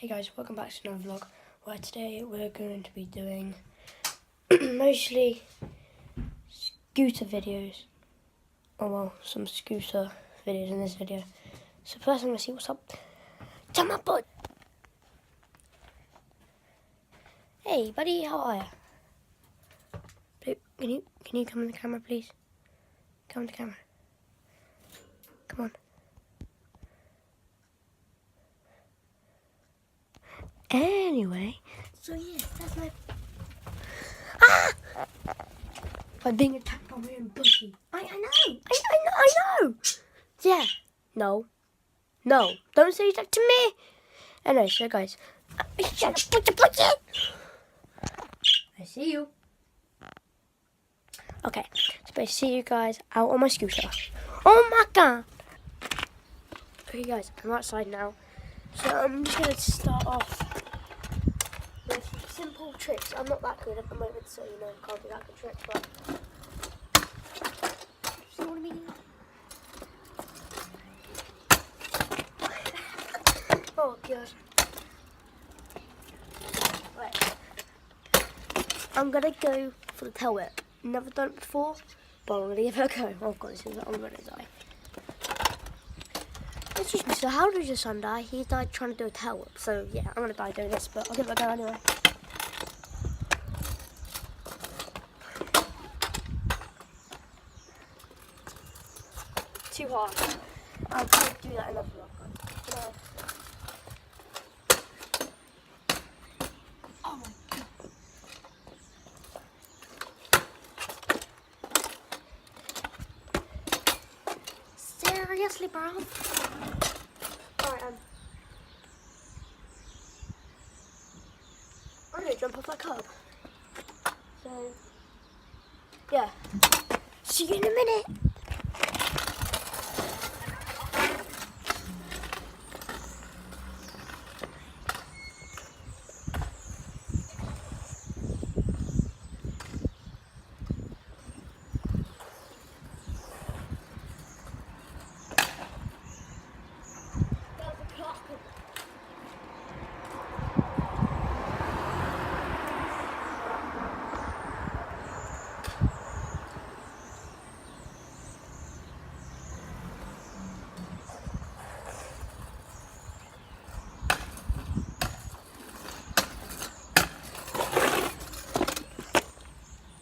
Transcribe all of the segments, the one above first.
Hey guys, welcome back to another vlog where today we're going to be doing mostly scooter videos. Oh well, some scooter videos in this video. So first I'm going to see what's up to my bud. Hey buddy, how are you? Blue, can you come on the camera please? Come on the camera. Come on. Anyway, so yeah, that's my... I'm being attacked by my own budgie. I know! Yeah, no, don't say that to me! Anyway, so guys, shut up with the budgie! I see you. Okay, so I see you guys out on my scooter. Oh my god! Okay guys, I'm outside now. So I'm just going to start off with some simple tricks. I'm not that good at the moment, so you know, I can't do that good tricks, but... See what I mean? Oh, God. Right. I'm going to go for the tail whip. Never done it before, but I'm going to give it a go. Oh, God, I'm going to die. Excuse me, so how did your son die? He died trying to do a tail whip, so yeah, I'm going to die doing this, but I'll give it a go anyway. Too hard. I'll do that in a vlog. Oh my god. Seriously, bro? Alright, I'm gonna jump off that curb. So, yeah. See you in a minute.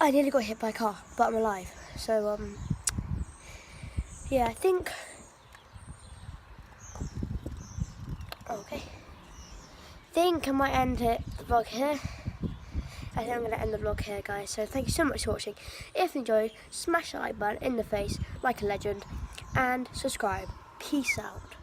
I nearly got hit by a car, but I'm alive. So, yeah, I think... Okay. I think I might end the vlog here. I think I'm going to end the vlog here, guys. So, thank you so much for watching. If you enjoyed, smash the like button in the face, like a legend, and subscribe. Peace out.